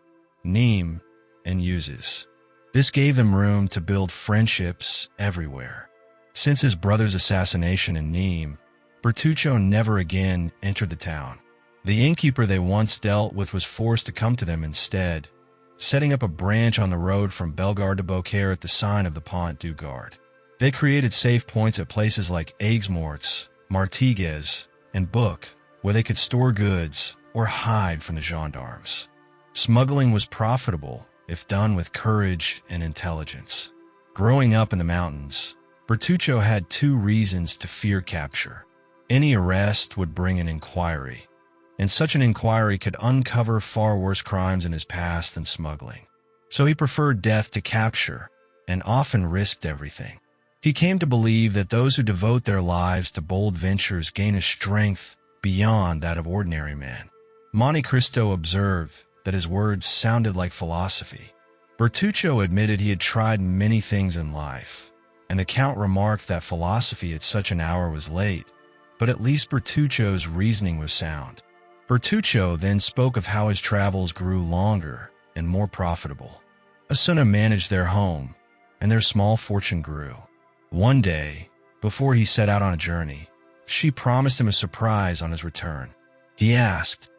Nîmes, and Uzes. This gave them room to build friendships everywhere. Since his brother's assassination in Nîmes, Bertuccio never again entered the town. The innkeeper they once dealt with was forced to come to them instead, setting up a branch on the road from Bellegarde to Beaucaire at the sign of the Pont du Gard. They created safe points at places like Aigues-Mortes, Martigues, and Bouc, where they could store goods or hide from the gendarmes. Smuggling was profitable if done with courage and intelligence. Growing up in the mountains, Bertuccio had 2 reasons to fear capture. Any arrest would bring an inquiry, and such an inquiry could uncover far worse crimes in his past than smuggling. So he preferred death to capture, and often risked everything. He came to believe that those who devote their lives to bold ventures gain a strength beyond that of ordinary men. Monte Cristo observed that his words sounded like philosophy. Bertuccio admitted he had tried many things in life, and the count remarked that philosophy at such an hour was late, but at least Bertuccio's reasoning was sound. Bertuccio then spoke of how his travels grew longer and more profitable. Assunta managed their home, and their small fortune grew. One day, before he set out on a journey, she promised him a surprise on his return. He asked,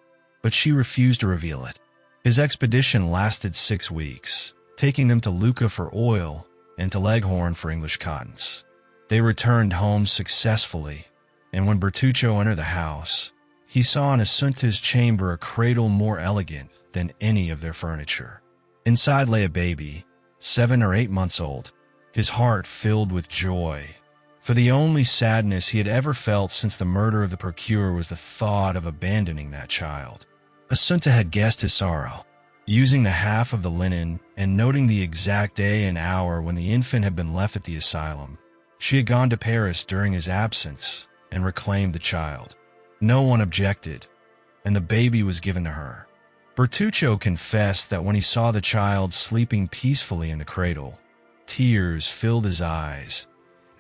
but she refused to reveal it. His expedition lasted 6 weeks, taking them to Lucca for oil and to Leghorn for English cottons. They returned home successfully, and when Bertuccio entered the house, he saw in Assunta's chamber a cradle more elegant than any of their furniture. Inside lay a baby, 7 or 8 months old, his heart filled with joy, for the only sadness he had ever felt since the murder of the procureur was the thought of abandoning that child. Assunta had guessed his sorrow. Using the half of the linen and noting the exact day and hour when the infant had been left at the asylum, she had gone to Paris during his absence and reclaimed the child. No one objected, and the baby was given to her. Bertuccio confessed that when he saw the child sleeping peacefully in the cradle, tears filled his eyes,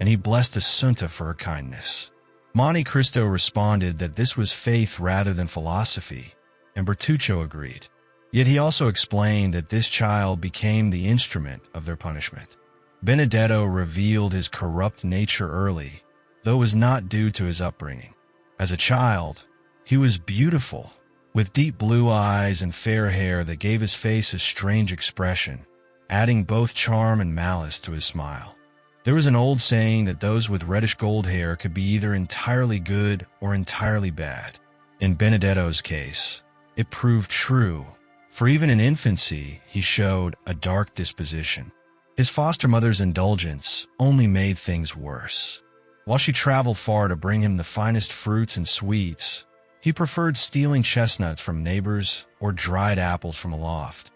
and he blessed Assunta for her kindness. Monte Cristo responded that this was faith rather than philosophy, and Bertuccio agreed. Yet he also explained that this child became the instrument of their punishment. Benedetto revealed his corrupt nature early, though it was not due to his upbringing. As a child, he was beautiful, with deep blue eyes and fair hair that gave his face a strange expression, adding both charm and malice to his smile. There was an old saying that those with reddish gold hair could be either entirely good or entirely bad. In Benedetto's case, it proved true, for even in infancy he showed a dark disposition. His foster mother's indulgence only made things worse. While she traveled far to bring him the finest fruits and sweets, he preferred stealing chestnuts from neighbors or dried apples from a loft,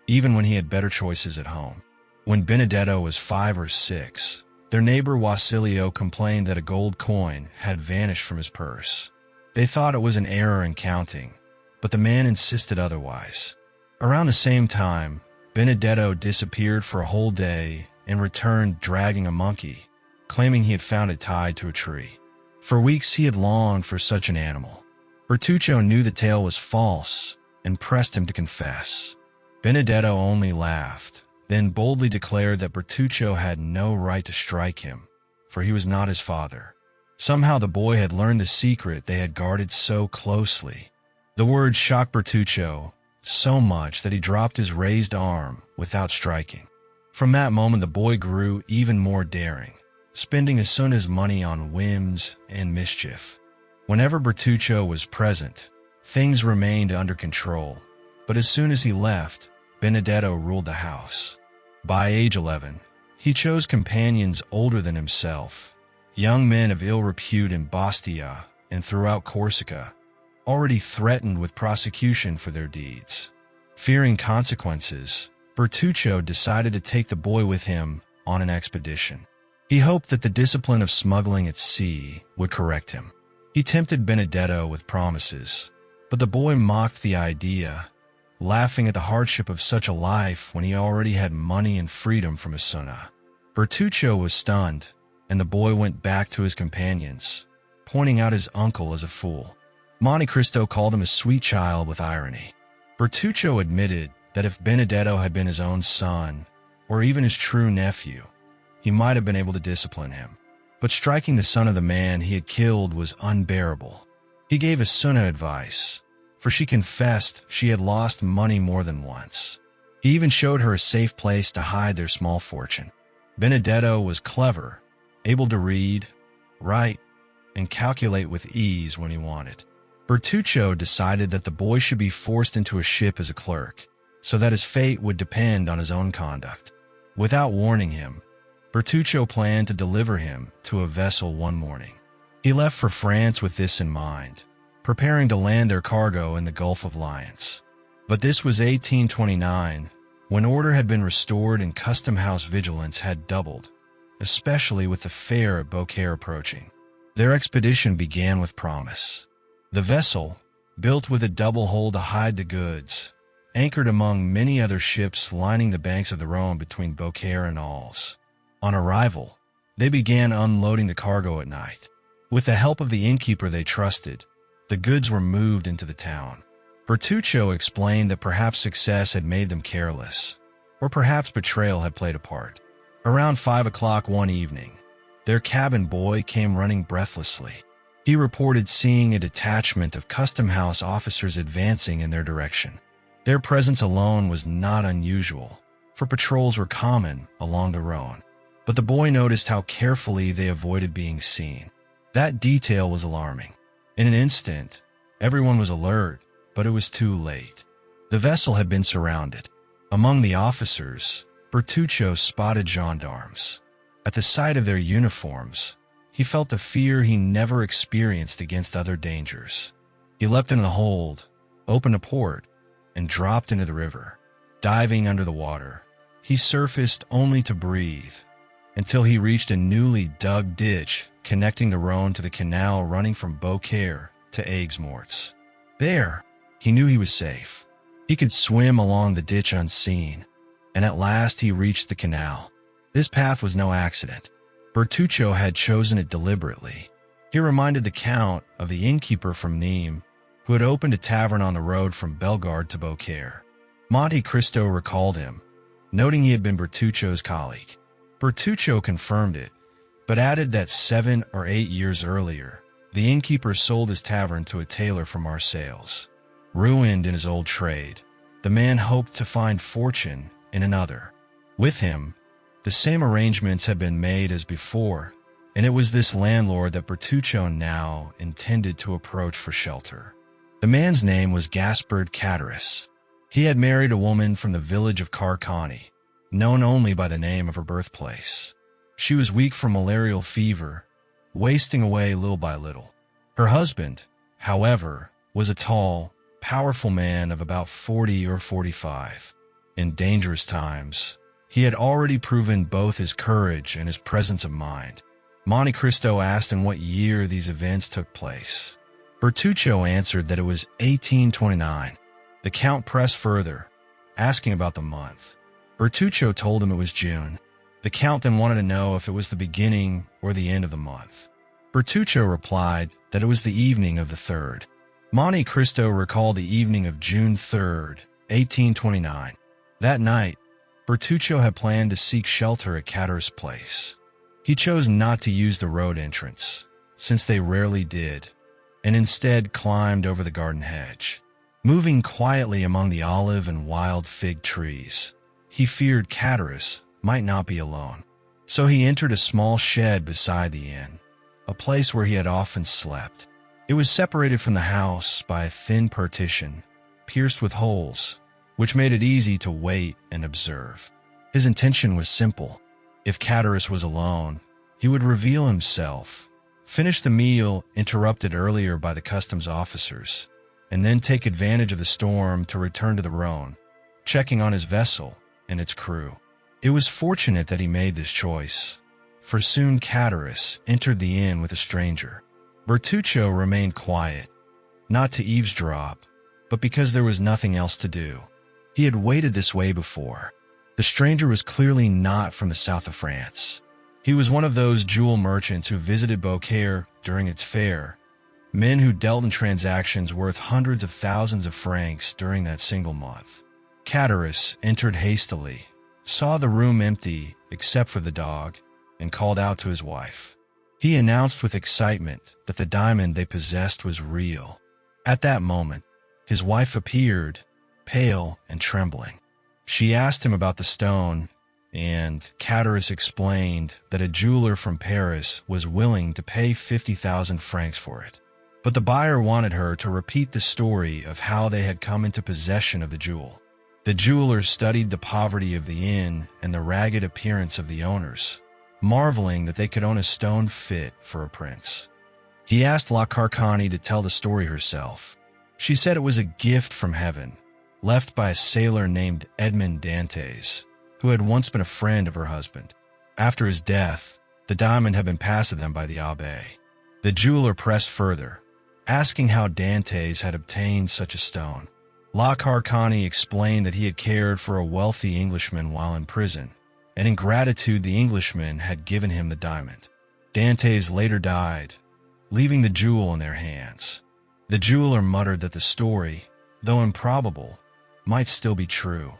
even when he had better choices at home. When Benedetto was 5 or 6, their neighbor Wasilio complained that a gold coin had vanished from his purse. They thought it was an error in counting, but the man insisted otherwise. Around the same time, Benedetto disappeared for a whole day and returned dragging a monkey, claiming he had found it tied to a tree. For weeks he had longed for such an animal. Bertuccio knew the tale was false and pressed him to confess. Benedetto only laughed, then boldly declared that Bertuccio had no right to strike him, for he was not his father. Somehow the boy had learned the secret they had guarded so closely. The word shocked Bertuccio so much that he dropped his raised arm without striking. From that moment the boy grew even more daring, spending Assunta's money on whims and mischief. Whenever Bertuccio was present, things remained under control, but as soon as he left, Benedetto ruled the house. By age 11, he chose companions older than himself, young men of ill repute in Bastia and throughout Corsica, already threatened with prosecution for their deeds. Fearing consequences, Bertuccio decided to take the boy with him on an expedition. He hoped that the discipline of smuggling at sea would correct him. He tempted Benedetto with promises, but the boy mocked the idea, laughing at the hardship of such a life when he already had money and freedom from Assunta. Bertuccio was stunned, and the boy went back to his companions, pointing out his uncle as a fool. Monte Cristo called him a sweet child with irony. Bertuccio admitted that if Benedetto had been his own son, or even his true nephew, he might have been able to discipline him. But striking the son of the man he had killed was unbearable. He gave Assunta advice, for she confessed she had lost money more than once. He even showed her a safe place to hide their small fortune. Benedetto was clever, able to read, write, and calculate with ease when he wanted. Bertuccio decided that the boy should be forced into a ship as a clerk, so that his fate would depend on his own conduct. Without warning him, Bertuccio planned to deliver him to a vessel one morning. He left for France with this in mind, preparing to land their cargo in the Gulf of Lions. But this was 1829, when order had been restored and custom house vigilance had doubled, especially with the fair at Beaucaire approaching. Their expedition began with promise. The vessel, built with a double hull to hide the goods, anchored among many other ships lining the banks of the Rhone between Beaucaire and Alès. On arrival, they began unloading the cargo at night. With the help of the innkeeper they trusted, the goods were moved into the town. Bertuccio explained that perhaps success had made them careless, or perhaps betrayal had played a part. Around 5 o'clock one evening, their cabin boy came running breathlessly. He reported seeing a detachment of custom house officers advancing in their direction. Their presence alone was not unusual, for patrols were common along the Rhone. But the boy noticed how carefully they avoided being seen. That detail was alarming. In an instant, everyone was alert, but it was too late. The vessel had been surrounded. Among the officers, Bertuccio spotted gendarmes. At the sight of their uniforms, he felt the fear he never experienced against other dangers. He leapt into the hold, opened a port, and dropped into the river. Diving under the water, he surfaced only to breathe until he reached a newly dug ditch connecting the Rhône to the canal running from Beaucaire to Aigues-Mortes. There, he knew he was safe. He could swim along the ditch unseen, and at last he reached the canal. This path was no accident. Bertuccio had chosen it deliberately. He reminded the Count of the innkeeper from Nîmes, who had opened a tavern on the road from Bellegarde to Beaucaire. Monte Cristo recalled him, noting he had been Bertuccio's colleague. Bertuccio confirmed it, but added that 7 or 8 years earlier, the innkeeper sold his tavern to a tailor from Marseilles. Ruined in his old trade, the man hoped to find fortune in another. With him, the same arrangements had been made as before, and it was this landlord that Bertuccio now intended to approach for shelter. The man's name was Gaspard Cadaris. He had married a woman from the village of Carcani, known only by the name of her birthplace. She was weak from malarial fever, wasting away little by little. Her husband, however, was a tall, powerful man of about 40 or 45. In dangerous times, he had already proven both his courage and his presence of mind. Monte Cristo asked in what year these events took place. Bertuccio answered that it was 1829. The Count pressed further, asking about the month. Bertuccio told him it was June. The Count then wanted to know if it was the beginning or the end of the month. Bertuccio replied that it was the evening of the 3rd. Monte Cristo recalled the evening of June 3rd, 1829. That night, Bertuccio had planned to seek shelter at Cadaris' place. He chose not to use the road entrance, since they rarely did, and instead climbed over the garden hedge. Moving quietly among the olive and wild fig trees, he feared Cadaris might not be alone. So he entered a small shed beside the inn, a place where he had often slept. It was separated from the house by a thin partition, pierced with holes, which made it easy to wait and observe. His intention was simple. If Cadaris was alone, he would reveal himself, finish the meal interrupted earlier by the customs officers, and then take advantage of the storm to return to the Rhône, checking on his vessel and its crew. It was fortunate that he made this choice, for soon Cadaris entered the inn with a stranger. Bertuccio remained quiet, not to eavesdrop, but because there was nothing else to do. He had waited this way before. The stranger was clearly not from the south of France. He was one of those jewel merchants who visited Beaucaire during its fair, men who dealt in transactions worth hundreds of thousands of francs during that single month. Cadaris entered hastily, saw the room empty except for the dog, and called out to his wife. He announced with excitement that the diamond they possessed was real. At that moment, his wife appeared, pale and trembling. She asked him about the stone, and Cadaris explained that a jeweler from Paris was willing to pay 50,000 francs for it. But the buyer wanted her to repeat the story of how they had come into possession of the jewel. The jeweler studied the poverty of the inn and the ragged appearance of the owners, marveling that they could own a stone fit for a prince. He asked La Carcani to tell the story herself. She said it was a gift from heaven, left by a sailor named Edmond Dantès, who had once been a friend of her husband. After his death, the diamond had been passed to them by the abbé. The jeweler pressed further, asking how Dantès had obtained such a stone. La Carcani explained that he had cared for a wealthy Englishman while in prison, and in gratitude the Englishman had given him the diamond. Dantès later died, leaving the jewel in their hands. The jeweler muttered that the story, though improbable, might still be true,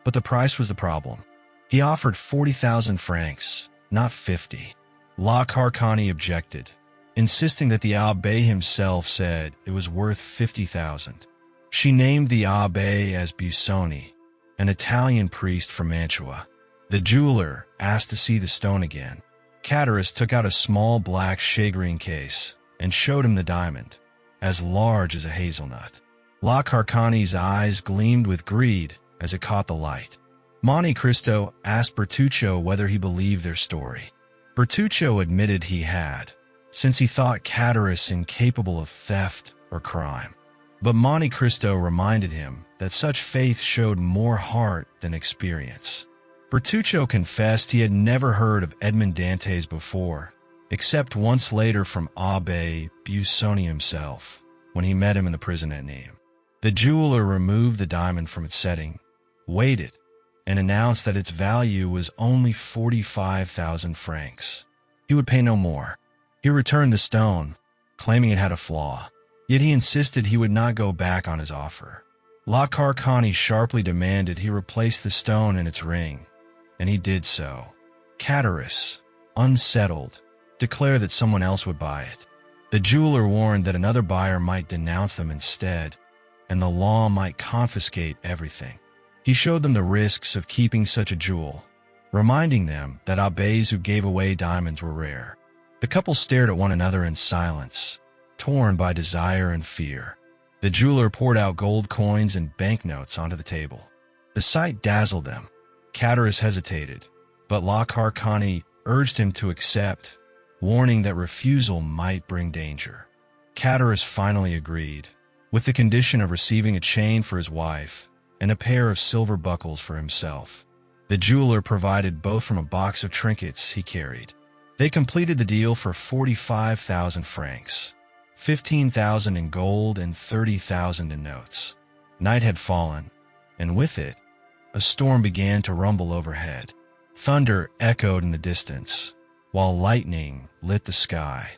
but the price was the problem. He offered 40,000 francs, not 50. La Carcani objected, insisting that the abbé himself said it was worth 50,000. She named the abbé as Busoni, an Italian priest from Mantua. The jeweler asked to see the stone again. Cadaris took out a small black shagreen case and showed him the diamond, as large as a hazelnut. La Carcani's eyes gleamed with greed as it caught the light. Monte Cristo asked Bertuccio whether he believed their story. Bertuccio admitted he had, since he thought Cadaris incapable of theft or crime. But Monte Cristo reminded him that such faith showed more heart than experience. Bertuccio confessed he had never heard of Edmond Dantès before, except once later from Abbé Faria himself, when he met him in the prison at Nîmes. The jeweler removed the diamond from its setting, weighed it, and announced that its value was only 45,000 francs. He would pay no more. He returned the stone, claiming it had a flaw, yet he insisted he would not go back on his offer. La Carcani sharply demanded he replace the stone in its ring, and he did so. Catullus, unsettled, declared that someone else would buy it. The jeweler warned that another buyer might denounce them instead, and the law might confiscate everything. He showed them the risks of keeping such a jewel, reminding them that abbés who gave away diamonds were rare. The couple stared at one another in silence, torn by desire and fear. The jeweler poured out gold coins and banknotes onto the table. The sight dazzled them. Catullus hesitated, but La Carcani urged him to accept, warning that refusal might bring danger. Catullus finally agreed, with the condition of receiving a chain for his wife and a pair of silver buckles for himself. The jeweler provided both from a box of trinkets he carried. They completed the deal for 45,000 francs, 15,000 in gold and 30,000 in notes. Night had fallen, and with it, a storm began to rumble overhead. Thunder echoed in the distance, while lightning lit the sky.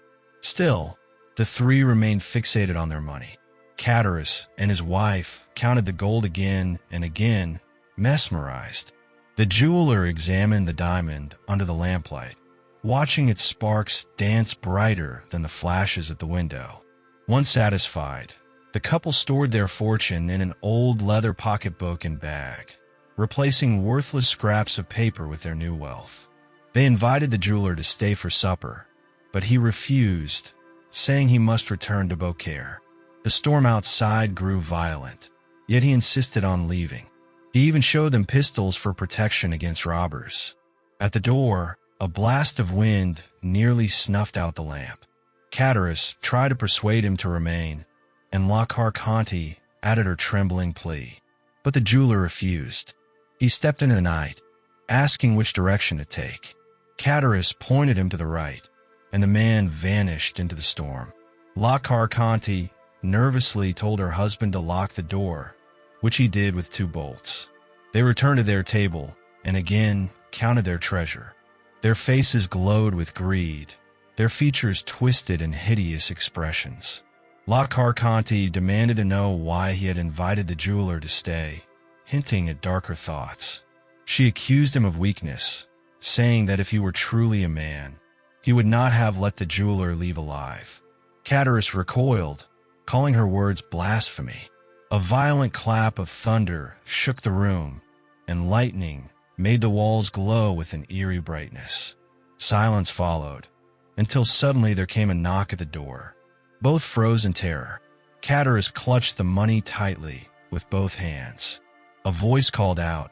Still, the three remained fixated on their money. Catullus and his wife counted the gold again and again, mesmerized. The jeweler examined the diamond under the lamplight, watching its sparks dance brighter than the flashes at the window. Once satisfied, the couple stored their fortune in an old leather pocketbook and bag, replacing worthless scraps of paper with their new wealth. They invited the jeweler to stay for supper, but he refused, saying he must return to Beaucaire. The storm outside grew violent, yet he insisted on leaving. He even showed them pistols for protection against robbers. At the door, a blast of wind nearly snuffed out the lamp. Catullus tried to persuade him to remain, and La Carcani added her trembling plea. But the jeweler refused. He stepped into the night, asking which direction to take. Catullus pointed him to the right, and the man vanished into the storm. La Carcani nervously told her husband to lock the door, which he did with 2 bolts. They returned to their table and again counted their treasure. Their faces glowed with greed, their features twisted in hideous expressions. La Carcani demanded to know why he had invited the jeweler to stay, hinting at darker thoughts. She accused him of weakness, saying that if he were truly a man, he would not have let the jeweler leave alive. Catullus recoiled, calling her words blasphemy. A violent clap of thunder shook the room, and lightning made the walls glow with an eerie brightness. Silence followed, until suddenly there came a knock at the door. Both froze in terror. Catullus clutched the money tightly with both hands. A voice called out.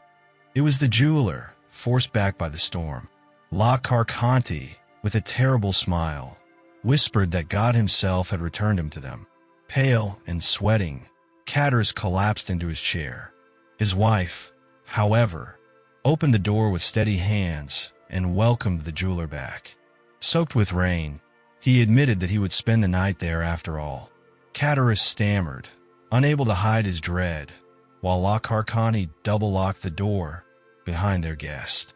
It was the jeweler, forced back by the storm. La Carcani, with a terrible smile, whispered that God himself had returned him to them. Pale and sweating, Catullus collapsed into his chair. His wife, however, opened the door with steady hands and welcomed the jeweler back. Soaked with rain, he admitted that he would spend the night there after all. Catullus stammered, unable to hide his dread, while La Carcani double-locked the door behind their guest.